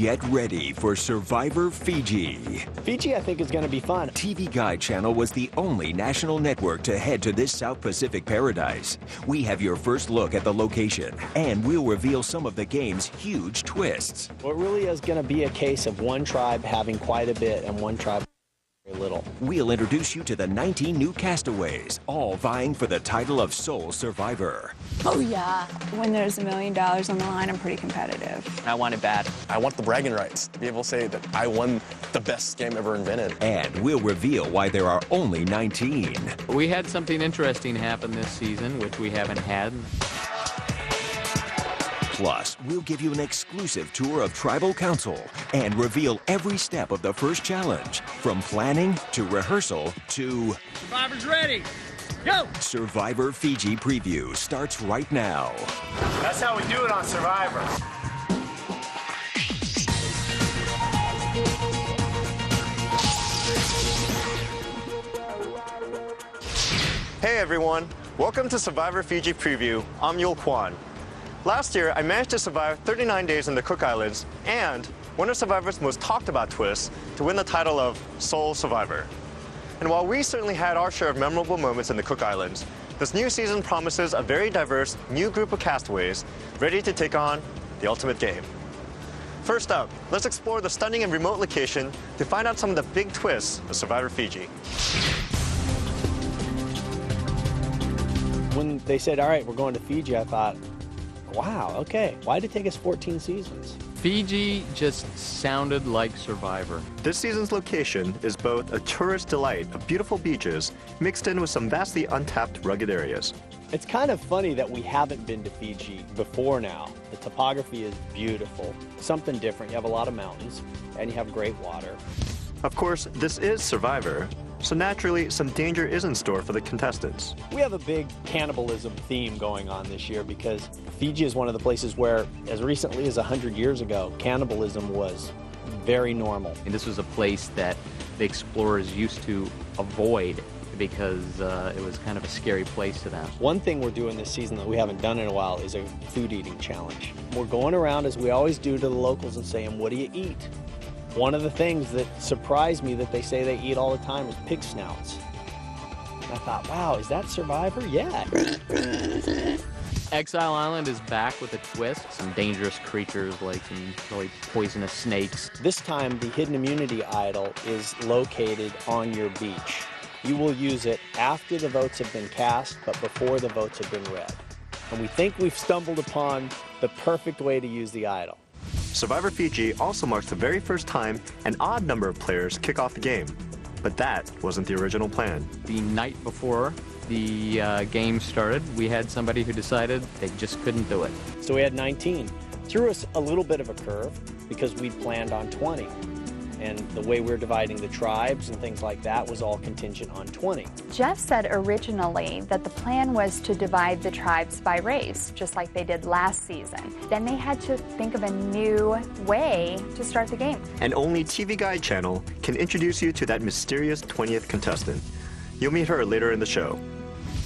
Get ready for Survivor Fiji. Fiji, I think, is going to be fun. TV Guide Channel was the only national network to head to this South Pacific paradise. We have your first look at the location, and we'll reveal some of the game's huge twists. Well, it really is going to be a case of one tribe having quite a bit and one tribe very little. We'll introduce you to the 19 new castaways, all vying for the title of sole survivor. Oh, yeah. When there's $1 million on the line, I'm pretty competitive. I want it bad. I want the bragging rights, to be able to say that I won the best game ever invented. And we'll reveal why there are only 19. We had something interesting happen this season, which we haven't had. Plus, we'll give you an exclusive tour of Tribal Council and reveal every step of the first challenge, from planning to rehearsal to... Survivor's ready! Go! Survivor Fiji preview starts right now. That's how we do it on Survivor. Hey everyone, welcome to Survivor Fiji Preview. I'm Yul Kwan. Last year, I managed to survive 39 days in the Cook Islands and one of Survivor's most talked about twists to win the title of Sole Survivor. And while we certainly had our share of memorable moments in the Cook Islands, this new season promises a very diverse new group of castaways ready to take on the ultimate game. First up, let's explore the stunning and remote location to find out some of the big twists of Survivor Fiji. When they said, all right, we're going to Fiji, I thought, wow, okay. Why did it take us 14 seasons? Fiji just sounded like Survivor. This season's location is both a tourist delight of beautiful beaches mixed in with some vastly untapped rugged areas. It's kind of funny that we haven't been to Fiji before now. The topography is beautiful, something different. You have a lot of mountains and you have great water. Of course, this is Survivor, so naturally some danger is in store for the contestants. We have a big cannibalism theme going on this year because Fiji is one of the places where, as recently as 100 years ago, cannibalism was very normal. And this was a place that the explorers used to avoid because it was kind of a scary place to them. One thing we're doing this season that we haven't done in a while is a food eating challenge. We're going around, as we always do, to the locals and saying, what do you eat? One of the things that surprised me that they say they eat all the time is pig snouts. And I thought, wow, is that Survivor? Yeah. Exile Island is back with a twist. Some dangerous creatures like some really poisonous snakes. This time, the hidden immunity idol is located on your beach. You will use it after the votes have been cast, but before the votes have been read. And we think we've stumbled upon the perfect way to use the idol. Survivor Fiji also marks the very first time an odd number of players kick off the game. But that wasn't the original plan. The night before the game started, we had somebody who decided they just couldn't do it. So we had 19. Threw us a little bit of a curve because we'd planned on 20. And the way we're dividing the tribes and things like that was all contingent on 20. Jeff said originally that the plan was to divide the tribes by race, just like they did last season. Then they had to think of a new way to start the game. And only TV Guide Channel can introduce you to that mysterious 20th contestant. You'll meet her later in the show.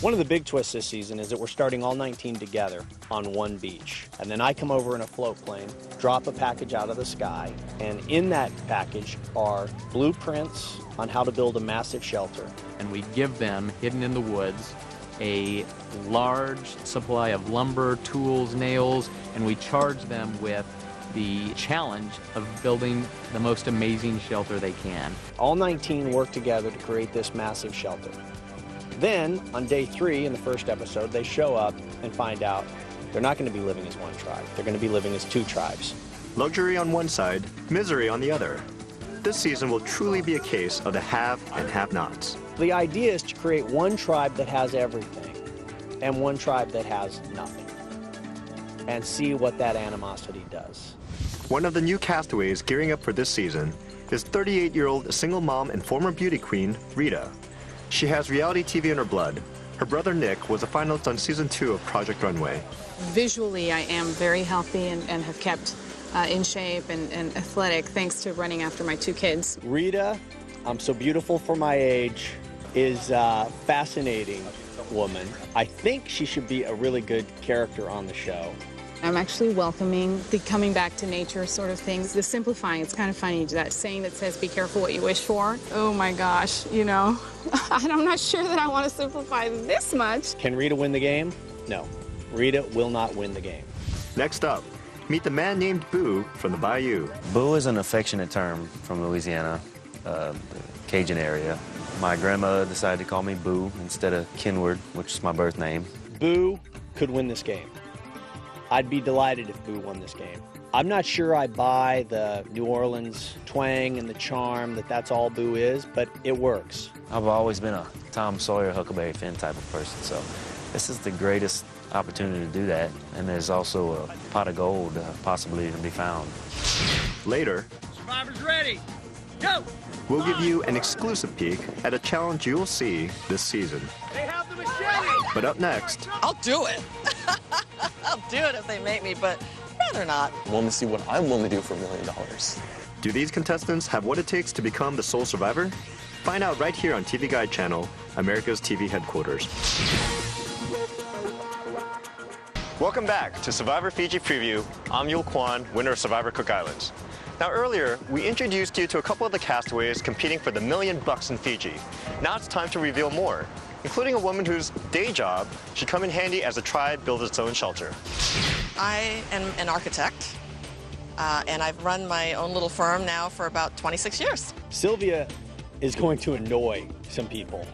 One of the big twists this season is that we're starting all 19 together on one beach. And then I come over in a float plane, drop a package out of the sky, and in that package are blueprints on how to build a massive shelter. And we give them, hidden in the woods, a large supply of lumber, tools, nails, and we charge them with the challenge of building the most amazing shelter they can. All 19 work together to create this massive shelter. Then, on day 3 in the first episode, they show up and find out they're not going to be living as one tribe. They're going to be living as 2 tribes. Luxury on one side, misery on the other. This season will truly be a case of the have and have-nots. The idea is to create one tribe that has everything and one tribe that has nothing, and see what that animosity does. One of the new castaways gearing up for this season is 38-year-old single mom and former beauty queen, Rita. She has reality TV in her blood. Her brother Nick was a finalist on season 2 of Project Runway. Visually, I am very healthy and have kept in shape and athletic thanks to running after my 2 kids. Rita, I'm so beautiful for my age, is a fascinating woman. I think she should be a really good character on the show. I'm actually welcoming the coming back to nature sort of things. The simplifying, it's kind of funny, that saying that says, be careful what you wish for. Oh my gosh, you know, I'm not sure that I want to simplify this much. Can Rita win the game? No. Rita will not win the game. Next up, meet the man named Boo from the Bayou. Boo is an affectionate term from Louisiana, the Cajun area. My grandmother decided to call me Boo instead of Kenward, which is my birth name. Boo could win this game. I'd be delighted if Boo won this game. I'm not sure I buy the New Orleans twang and the charm that that's all Boo is, but it works. I've always been a Tom Sawyer, Huckleberry Finn type of person, so this is the greatest opportunity to do that. And there's also a pot of gold possibly to be found. Later, Survivor's ready. Go! we'll give you an exclusive peek at a challenge you'll see this season. They have the machete! But up next, I'll do it. I'll do it if they make me, but rather not. I'm willing to see what I'm willing to do for $1 million. do these contestants have what it takes to become the sole survivor? Find out right here on TV Guide Channel, America's TV headquarters. Welcome back to Survivor Fiji Preview. I'm Yul Kwan, winner of Survivor Cook Islands. Now earlier, we introduced you to a couple of the castaways competing for the $1 million in Fiji. Now it's time to reveal more, including a woman whose day job should come in handy as the tribe builds its own shelter. I am an architect, and I've run my own little firm now for about 26 years. Sylvia is going to annoy some people.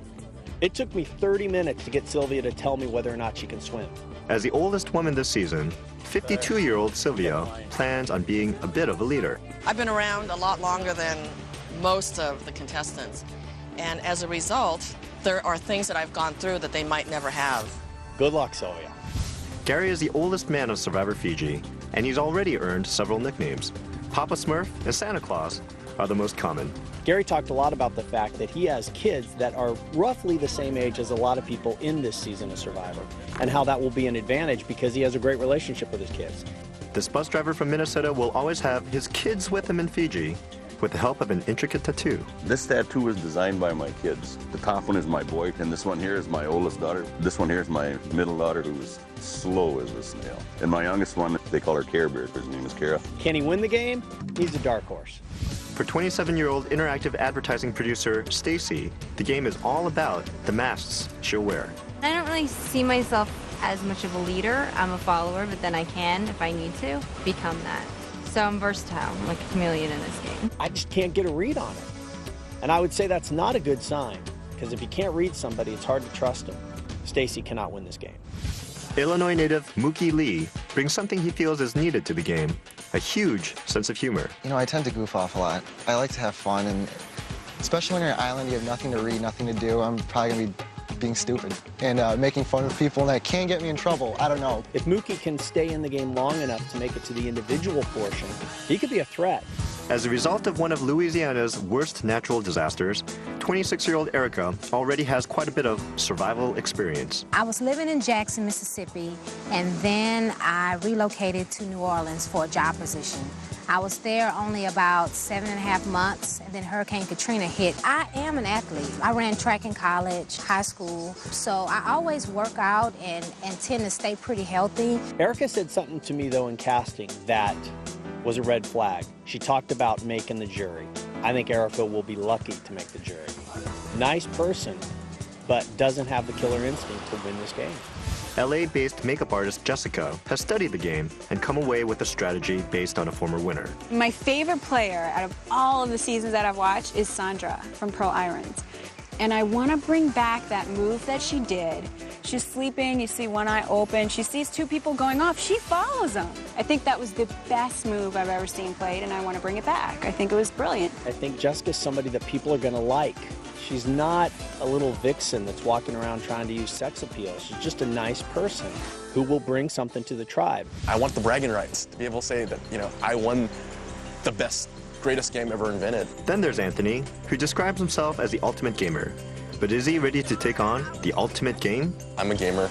It took me 30 minutes to get Sylvia to tell me whether or not she can swim. As the oldest woman this season, 52-year-old Sylvia plans on being a bit of a leader. I've been around a lot longer than most of the contestants, and as a result, there are things that I've gone through that they might never have. Good luck, Sylvia. Gary is the oldest man of Survivor Fiji, and he's already earned several nicknames. Papa Smurf and Santa Claus are the most common. Gary talked a lot about the fact that he has kids that are roughly the same age as a lot of people in this season of Survivor, and how that will be an advantage because he has a great relationship with his kids. This bus driver from Minnesota will always have his kids with him in Fiji, with the help of an intricate tattoo. This tattoo was designed by my kids. The top one is my boy, and this one here is my oldest daughter. This one here is my middle daughter, who is slow as a snail. And my youngest one, they call her Care Bear, because her name is Kara. Can he win the game? He's a dark horse. For 27-year-old interactive advertising producer Stacy, the game is all about the masks she'll wear. I don't really see myself as much of a leader. I'm a follower, but then I can, if I need to, become that. So I'm versatile, I'm like a chameleon in this game. I just can't get a read on it. And I would say that's not a good sign, because if you can't read somebody, it's hard to trust them. Stacy cannot win this game. Illinois native Mookie Lee brings something he feels is needed to the game, a huge sense of humor. You know, I tend to goof off a lot. I like to have fun, and especially when you're on an island, you have nothing to read, nothing to do. I'm probably going to be being stupid and making fun of people, and that can get me in trouble. I don't know. If Mookie can stay in the game long enough to make it to the individual portion, he could be a threat. As a result of one of Louisiana's worst natural disasters, 26-year-old Erica already has quite a bit of survival experience. I was living in Jackson, Mississippi, and then I relocated to New Orleans for a job position. I was there only about 7.5 months, and then Hurricane Katrina hit. I am an athlete. I ran track in college, high school, so I always work out and tend to stay pretty healthy. Erica said something to me, though, in casting that was a red flag. She talked about making the jury. I think Erica will be lucky to make the jury. Nice person, but doesn't have the killer instinct to win this game. LA-based makeup artist Jessica has studied the game and come away with a strategy based on a former winner. My favorite player out of all of the seasons that I've watched is Sandra from Pearl Irons. And I want to bring back that move that she did. She's sleeping, you see one eye open, she sees two people going off, she follows them. I think that was the best move I've ever seen played, and I want to bring it back. I think it was brilliant. I think Jessica's somebody that people are going to like. She's not a little vixen that's walking around trying to use sex appeal. She's just a nice person who will bring something to the tribe. I want the bragging rights to be able to say that, you know, I won the best, greatest game ever invented. Then there's Anthony, who describes himself as the ultimate gamer. But is he ready to take on the ultimate game? I'm a gamer,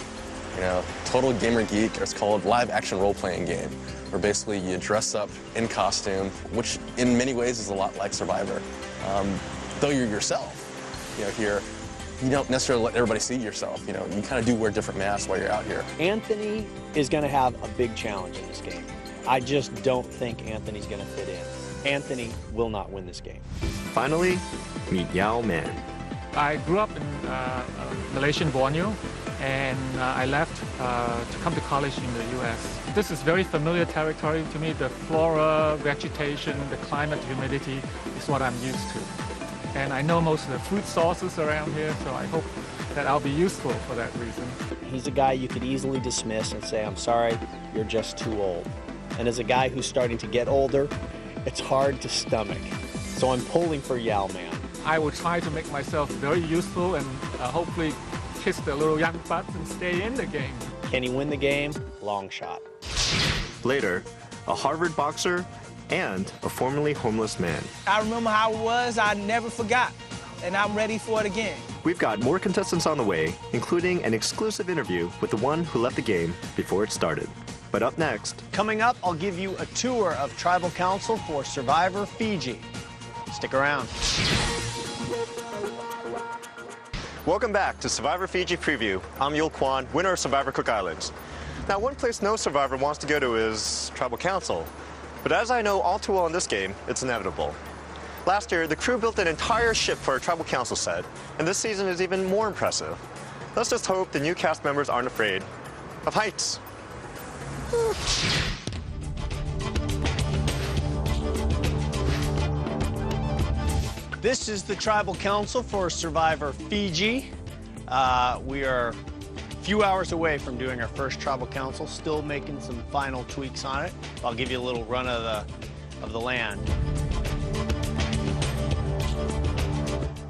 you know, total gamer geek. It's called live action role-playing game, where basically you dress up in costume, which in many ways is a lot like Survivor. Though you're yourself, you know, here, you don't necessarily let everybody see yourself. You know, you kind of do wear different masks while you're out here. Anthony is going to have a big challenge in this game. I just don't think Anthony's going to fit in. Anthony will not win this game. Finally, meet Yao Man. I grew up in Malaysian Borneo, and I left to come to college in the U.S. This is very familiar territory to me. The flora, vegetation, the climate, humidity is what I'm used to. And I know most of the food sources around here, so I hope that I'll be useful for that reason. He's a guy you could easily dismiss and say, I'm sorry, you're just too old. And as a guy who's starting to get older, it's hard to stomach. So I'm pulling for Yao Man. I will try to make myself very useful and hopefully kiss the little young butts and stay in the game. Can he win the game? Long shot. Later, a Harvard boxer and a formerly homeless man. I remember how it was. I never forgot, and I'm ready for it again. We've got more contestants on the way, including an exclusive interview with the one who left the game before it started. But up next... Coming up, I'll give you a tour of Tribal Council for Survivor Fiji. Stick around. Welcome back to Survivor Fiji Preview. I'm Yul Kwan, winner of Survivor Cook Islands. Now, one place no survivor wants to go to is Tribal Council. But as I know all too well in this game, it's inevitable. Last year, the crew built an entire ship for a Tribal Council set, and this season is even more impressive. Let's just hope the new cast members aren't afraid of heights. This is the Tribal Council for Survivor Fiji. We are a few hours away from doing our first Tribal Council, still making some final tweaks on it. I'll give you a little run of the land.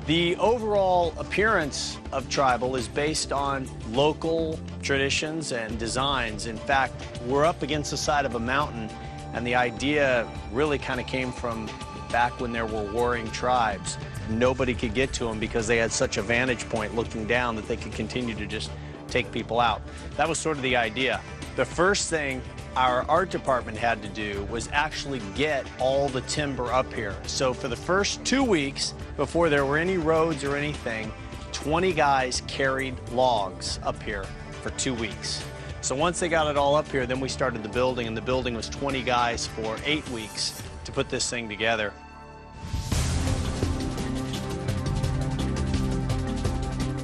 The overall appearance of Tribal is based on local traditions and designs. In fact, we're up against the side of a mountain, and the idea really kind of came from back when there were warring tribes. Nobody could get to them because they had such a vantage point looking down that they could continue to just take people out. That was sort of the idea. The first thing our art department had to do was actually get all the timber up here. So for the first 2 weeks, before there were any roads or anything, 20 guys carried logs up here for 2 weeks. So once they got it all up here, then we started the building, and the building was 20 guys for 8 weeks to put this thing together.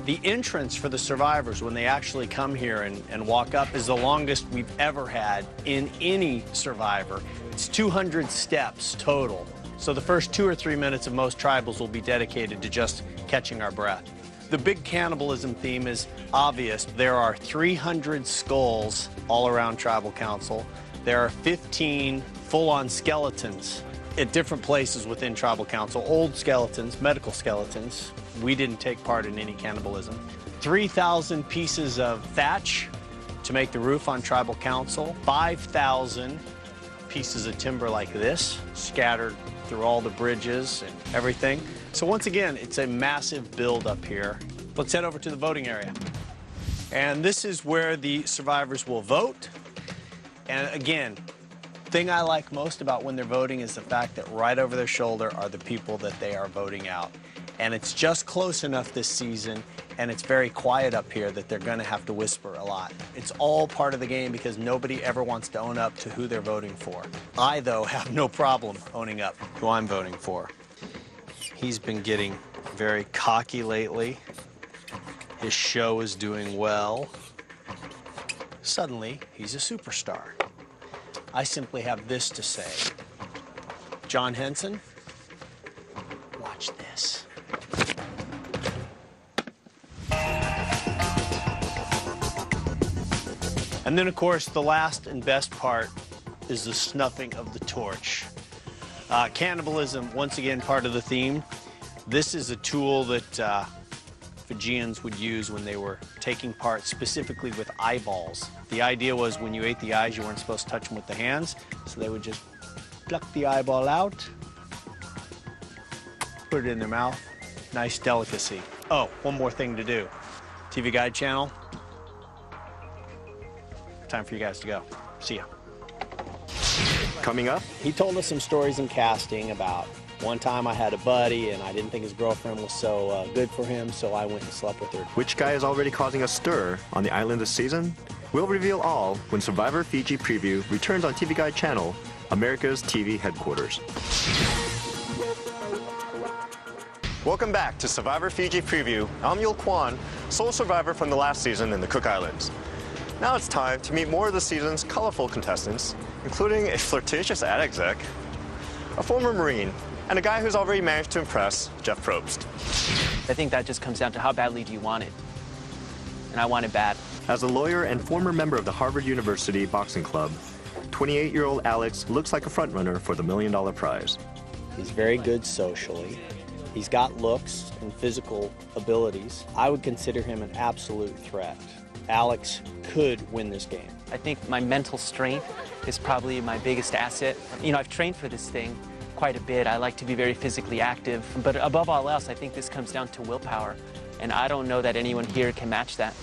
The entrance for the survivors when they actually come here and walk up is the longest we've ever had in any survivor. It's 200 steps total. So the first 2 or 3 minutes of most tribals will be dedicated to just catching our breath. The big cannibalism theme is obvious. There are 300 skulls all around Tribal Council. There are 15 full-on skeletons at different places within Tribal Council. Old skeletons, medical skeletons. We didn't take part in any cannibalism. 3,000 pieces of thatch to make the roof on Tribal Council. 5,000 pieces of timber like this scattered through all the bridges and everything. So once again, it's a massive build up here. Let's head over to the voting area. And this is where the survivors will vote. And again, the thing I like most about when they're voting is the fact that right over their shoulder are the people that they are voting out. And it's just close enough this season, and it's very quiet up here that they're going to have to whisper a lot. It's all part of the game because nobody ever wants to own up to who they're voting for. I, though, have no problem owning up who I'm voting for. He's been getting very cocky lately. His show is doing well. Suddenly, he's a superstar. I simply have this to say. John Henson, watch this. And then, of course, the last and best part is the snuffing of the torch. Cannibalism, once again, part of the theme. This is a tool that Fijians would use when they were taking part specifically with eyeballs. The idea was when you ate the eyes, you weren't supposed to touch them with the hands, so they would just pluck the eyeball out, put it in their mouth. Nice delicacy. Oh, one more thing to do. TV Guide channel. Time for you guys to go. See ya. Coming up, he told us some stories in casting about One time I had a buddy and I didn't think his girlfriend was so good for him, so I went and slept with her. Which guy is already causing a stir on the island this season? We'll reveal all when Survivor Fiji Preview returns on TV Guide Channel, America's TV headquarters. Welcome back to Survivor Fiji Preview. I'm Yul Kwan, sole survivor from the last season in the Cook Islands. Now it's time to meet more of the season's colorful contestants, including a flirtatious ad exec, a former Marine, and a guy who's already managed to impress Jeff Probst. I think that just comes down to how badly do you want it. And I want it bad. As a lawyer and former member of the Harvard University Boxing Club, 28-year-old Alex looks like a frontrunner for the $1 Million prize. He's very good socially. He's got looks and physical abilities. I would consider him an absolute threat. Alex could win this game. I think my mental strength is probably my biggest asset. You know, I've trained for this thing quite a bit. I like to be very physically active. But above all else, I think this comes down to willpower. And I don't know that anyone here can match that.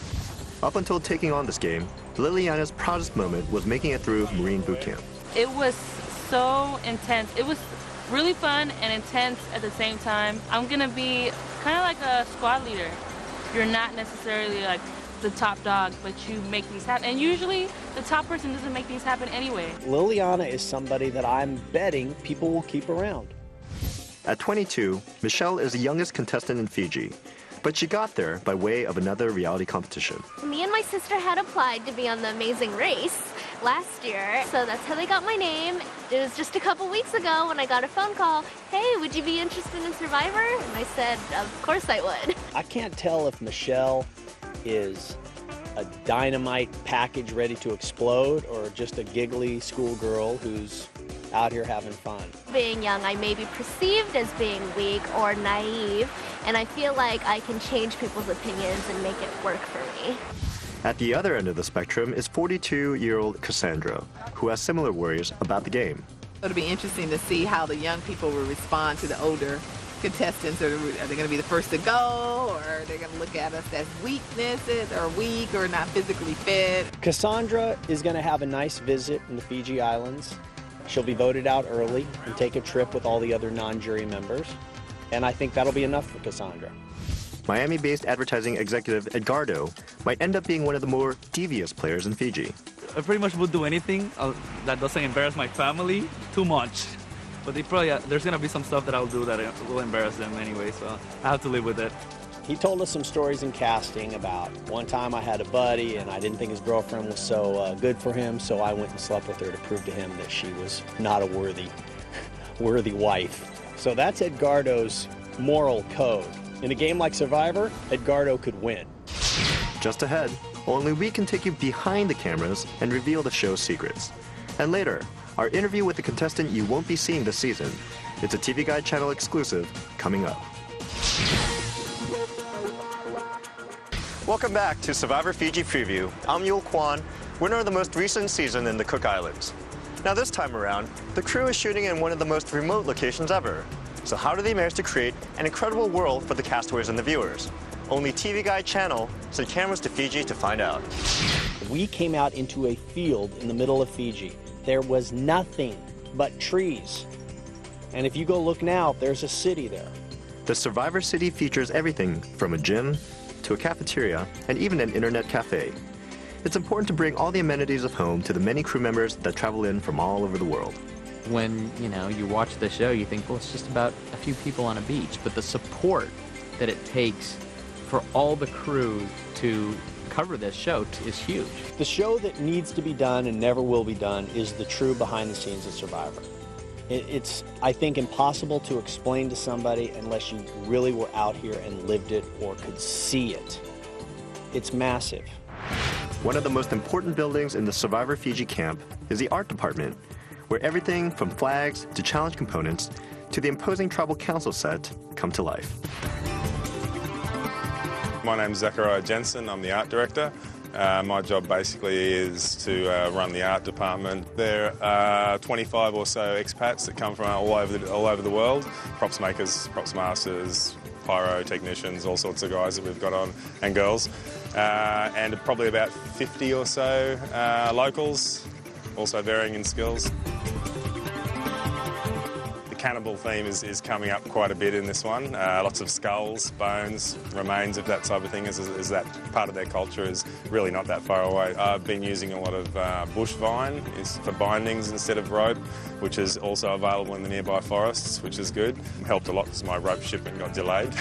Up until taking on this game, Liliana's proudest moment was making it through Marine boot camp. It was so intense. It was really fun and intense at the same time. I'm gonna be kind of like a squad leader. You're not necessarily like the top dog, but you make things happen. And usually the top person doesn't make things happen anyway. Liliana is somebody that I'm betting people will keep around. At 22, Michelle is the youngest contestant in Fiji, but she got there by way of another reality competition. Me and my sister had applied to be on The Amazing Race last year, so that's how they got my name. It was just a couple weeks ago when I got a phone call, hey, would you be interested in Survivor? And I said, of course I would. I can't tell if Michelle is a dynamite package ready to explode or just a giggly schoolgirl who's out here having fun. Being young, I may be perceived as being weak or naive, and I feel like I can change people's opinions and make it work for me. At the other end of the spectrum is 42-year-old Cassandra, who has similar worries about the game. It'll be interesting to see how the young people will respond to the older contestants. Are they going to be the first to go, or are they going to look at us as weaknesses, or weak, or not physically fit? Cassandra is going to have a nice visit in the Fiji Islands. She'll be voted out early and take a trip with all the other non-jury members. And I think that'll be enough for Cassandra. Miami-based advertising executive Edgardo might end up being one of the more devious players in Fiji. I pretty much would do anything that doesn't embarrass my family too much. But there's going to be some stuff that I'll do that will embarrass them anyway, so I have to live with it. He told us some stories in casting about one time I had a buddy and I didn't think his girlfriend was so good for him, so I went and slept with her to prove to him that she was not a worthy wife. So that's Edgardo's moral code. In a game like Survivor, Edgardo could win. Just ahead, only we can take you behind the cameras and reveal the show's secrets. And later, our interview with the contestant you won't be seeing this season. It's a TV Guide Channel exclusive coming up. Welcome back to Survivor Fiji Preview. I'm Yul Kwan, winner of the most recent season in the Cook Islands. Now this time around, the crew is shooting in one of the most remote locations ever. So how do they manage to create an incredible world for the castaways and the viewers? Only TV Guide Channel sent cameras to Fiji to find out. We came out into a field in the middle of Fiji. There was nothing but trees. And if you go look now, there's a city there. The Survivor City features everything from a gym to a cafeteria and even an internet cafe. It's important to bring all the amenities of home to the many crew members that travel in from all over the world. When, you watch the show, you think, well, it's just about a few people on a beach. But the support that it takes for all the crew to cover this show is huge. The show that needs to be done and never will be done is the true behind the scenes of Survivor. It's, I think, impossible to explain to somebody unless you really were out here and lived it or could see it. It's massive. One of the most important buildings in the Survivor Fiji camp is the art department, where everything from flags to challenge components to the imposing tribal council set come to life. My name's Zachariah Jensen. I'm the art director. My job basically is to run the art department. There are 25 or so expats that come from all over the world. Props makers, props masters, pyro technicians, all sorts of guys that we've got on, and girls. And probably about 50 or so locals, also varying in skills. The cannibal theme is coming up quite a bit in this one. Lots of skulls, bones, remains of that type of thing, as that part of their culture is really not that far away. I've been using a lot of bush vine for bindings instead of rope, which is also available in the nearby forests, which is good. Helped a lot because my rope shipment got delayed.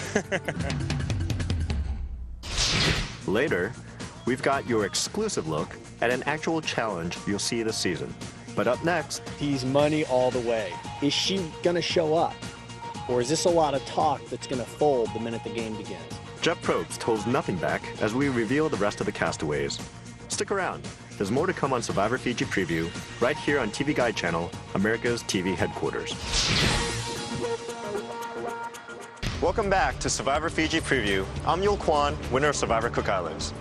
Later, we've got your exclusive look at an actual challenge you'll see this season. But up next, he's money all the way. Is she gonna show up? Or is this a lot of talk that's gonna fold the minute the game begins? Jeff Probst holds nothing back as we reveal the rest of the castaways. Stick around. There's more to come on Survivor Fiji Preview, right here on TV Guide Channel, America's TV headquarters. Welcome back to Survivor Fiji Preview. I'm Yul Kwon, winner of Survivor Cook Islands.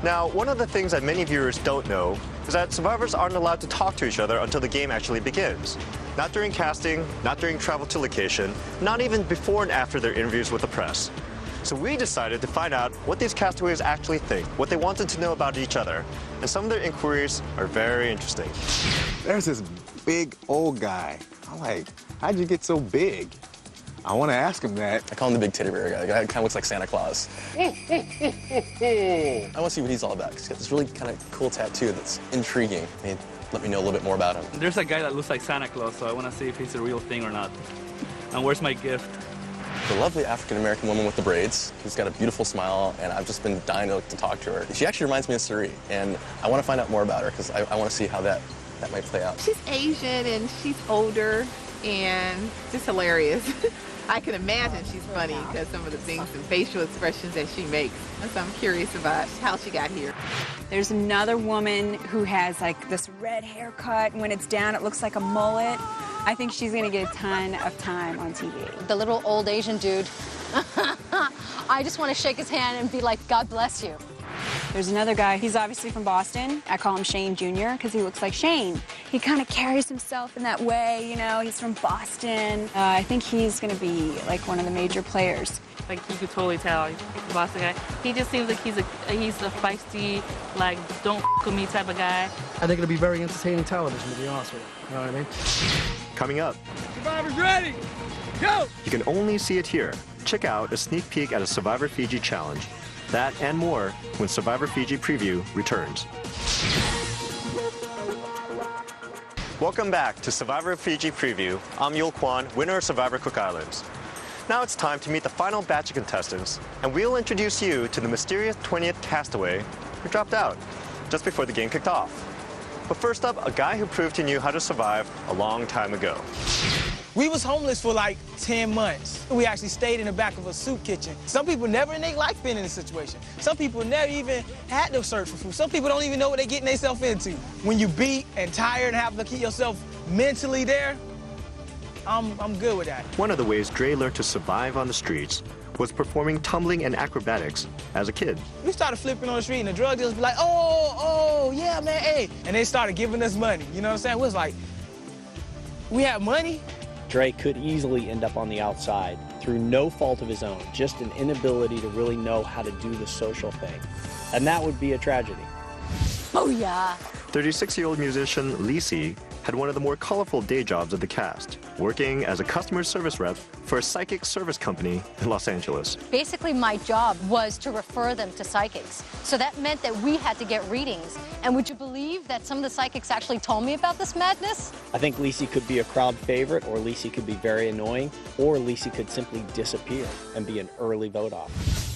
Now, one of the things that many viewers don't know is that survivors aren't allowed to talk to each other until the game actually begins. Not during casting, not during travel to location, not even before and after their interviews with the press. So we decided to find out what these castaways actually think, what they wanted to know about each other. And some of their inquiries are very interesting. There's this big old guy. I'm like, how'd you get so big? I want to ask him that. I call him the big teddy bear guy. The guy kind of looks like Santa Claus. I want to see what he's all about. He's got this really kind of cool tattoo that's intriguing. Let me know a little bit more about him. There's a guy that looks like Santa Claus, so I want to see if he's a real thing or not. And where's my gift? The lovely African-American woman with the braids, who's got a beautiful smile, and I've just been dying to talk to her. She actually reminds me of Suri, and I want to find out more about her because I want to see how that might play out. She's Asian and she's older and just hilarious. I can imagine she's funny because some of the things and facial expressions that she makes. So I'm curious about how she got here. There's another woman who has like this red haircut. When it's down, it looks like a mullet. I think she's gonna get a ton of time on TV. The little old Asian dude. I just want to shake his hand and be like, God bless you. There's another guy, he's obviously from Boston. I call him Shane Jr. because he looks like Shane. He kind of carries himself in that way, you know, he's from Boston. I think he's gonna be like one of the major players. Like you could totally tell, he's the Boston guy. He just seems like he's a feisty, like don't f with me type of guy. I think it'll be very entertaining television, to be honest with you. You know what I mean? Coming up. Survivor's ready! Go! You can only see it here. Check out a sneak peek at a Survivor Fiji challenge. That and more when Survivor Fiji Preview returns. Welcome back to Survivor Fiji Preview. I'm Yul Kwon, winner of Survivor Cook Islands. Now it's time to meet the final batch of contestants, and we'll introduce you to the mysterious 20th castaway who dropped out just before the game kicked off. But first up, a guy who proved he knew how to survive a long time ago. We was homeless for like 10 months. We actually stayed in the back of a soup kitchen. Some people never in their life been in a situation. Some people never even had to search for food. Some people don't even know what they're getting themselves into. When you beat and tired and have to keep yourself mentally there, I'm good with that. One of the ways Dre learned to survive on the streets was performing tumbling and acrobatics as a kid. We started flipping on the street and the drug dealers be like, oh, yeah, man, hey. And they started giving us money, you know what I'm saying? We was like, we had money? Dre could easily end up on the outside through no fault of his own, just an inability to really know how to do the social thing. And that would be a tragedy. Oh, yeah. 36-year-old musician Lisi had one of the more colorful day jobs of the cast, working as a customer service rep for a psychic service company in Los Angeles. Basically, my job was to refer them to psychics. So that meant that we had to get readings. And would you believe that some of the psychics actually told me about this madness? I think Lisi could be a crowd favorite, or Lisi could be very annoying, or Lisi could simply disappear and be an early vote off.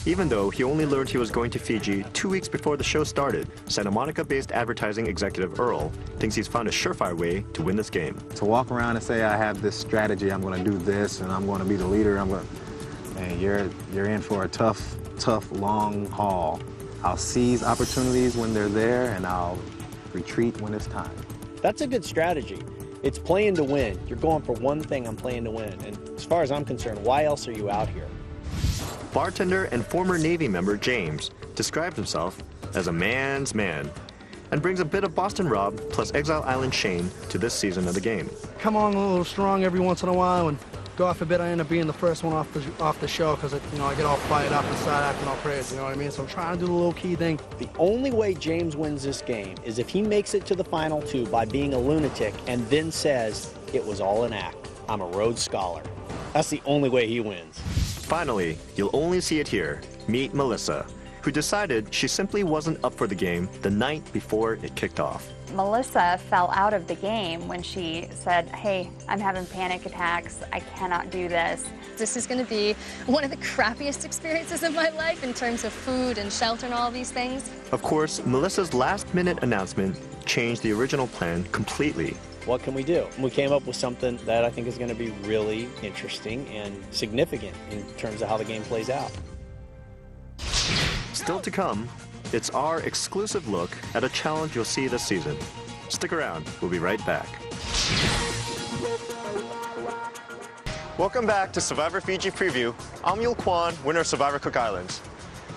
Even though he only learned he was going to Fiji 2 weeks before the show started, Santa Monica-based advertising executive Earl thinks he's found a surefire way to win this game. To walk around and say, I have this strategy, I'm going to do this, and I'm going to be the leader, man, you're in for a tough, long haul. I'll seize opportunities when they're there, and I'll retreat when it's time. That's a good strategy. It's playing to win. You're going for one thing, I'm playing to win. And as far as I'm concerned, why else are you out here? Bartender and former Navy member James described himself as a man's man and brings a bit of Boston Rob plus Exile Island Shane to this season of the game. Come on a little strong every once in a while, and God forbid I end up being the first one off the show because I get all fired up and start acting all crazy, you know what I mean? So I'm trying to do the low-key thing. The only way James wins this game is if he makes it to the final two by being a lunatic and then says it was all an act. I'm a Rhodes Scholar. That's the only way he wins. Finally, you'll only see it here. Meet Melissa, who decided she simply wasn't up for the game the night before it kicked off. Melissa fell out of the game when she said, hey, I'm having panic attacks. I cannot do this. This is going to be one of the crappiest experiences of my life in terms of food and shelter and all these things. Of course, Melissa's last-minute announcement changed the original plan completely. What can we do? We came up with something that I think is going to be really interesting and significant in terms of how the game plays out. Still to come, it's our exclusive look at a challenge you'll see this season. Stick around, we'll be right back. Welcome back to Survivor Fiji Preview. I'm Yul Kwon, winner of Survivor Cook Islands.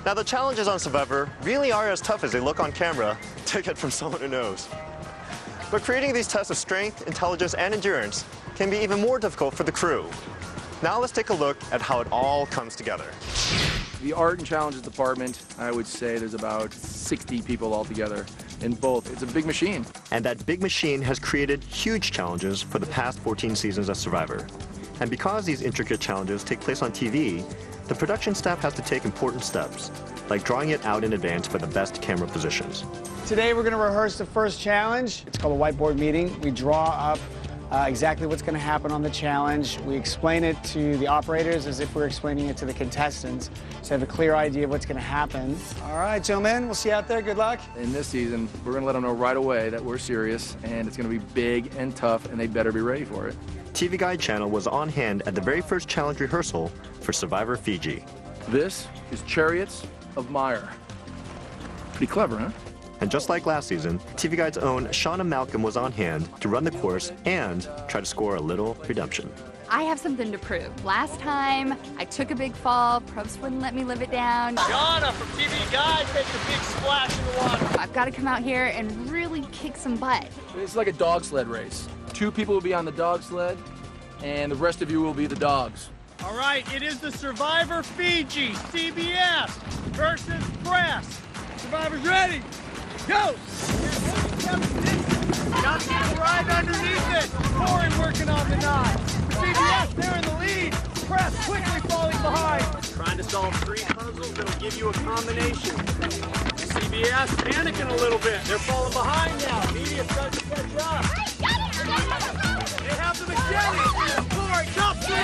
Now the challenges on Survivor really are as tough as they look on camera, take it from someone who knows. But creating these tests of strength, intelligence, and endurance can be even more difficult for the crew. Now let's take a look at how it all comes together. The art and challenges department, I would say there's about 60 people altogether in both. It's a big machine. And that big machine has created huge challenges for the past 14 seasons of Survivor. And because these intricate challenges take place on TV, the production staff has to take important steps, like drawing it out in advance for the best camera positions. Today we're going to rehearse the first challenge. It's called a whiteboard meeting. We draw up exactly what's going to happen on the challenge. We explain it to the operators as if we're explaining it to the contestants, so they have a clear idea of what's going to happen. All right, gentlemen, we'll see you out there. Good luck. In this season, we're going to let them know right away that we're serious, and it's going to be big and tough, and they better be ready for it. TV Guide Channel was on hand at the very first challenge rehearsal for Survivor Fiji. This is Chariots of Mire. Pretty clever, huh? And just like last season, TV Guide's own Shauna Malcolm was on hand to run the course and try to score a little redemption. I have something to prove. Last time, I took a big fall. Probes wouldn't let me live it down. Shauna from TV Guide making a big splash in the water. I've got to come out here and really kick some butt. It's like a dog sled race. 2 people will be on the dog sled, and the rest of you will be the dogs. All right, it is the Survivor Fiji CBS versus Press. Survivor's ready. Go! Got to get right underneath it. Corey working on the knot. CBS, they're in the lead. Press quickly falling behind. Trying to solve 3 puzzles that'll give you a combination. CBS panicking a little bit. They're falling behind now. Media starting to catch up. They have the machete. Corey jumps in.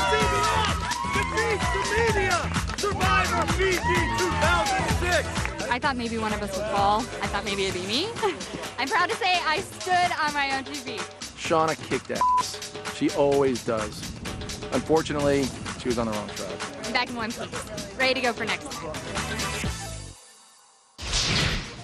CBS defeats the media. Survivor Fiji 2006. I thought maybe one of us would fall. I thought maybe it'd be me. I'm proud to say I stood on my own 2 feet. Shauna kicked ass. She always does. Unfortunately, she was on the wrong track. I'm back in one piece. Ready to go for next time.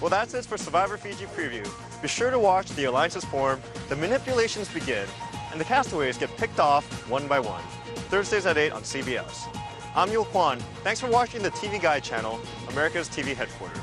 Well, that's it for Survivor Fiji Preview. Be sure to watch the alliances form, the manipulations begin, and the castaways get picked off one by one. Thursdays at 8 on CBS. I'm Yul Kwon. Thanks for watching the TV Guide channel, America's TV headquarters.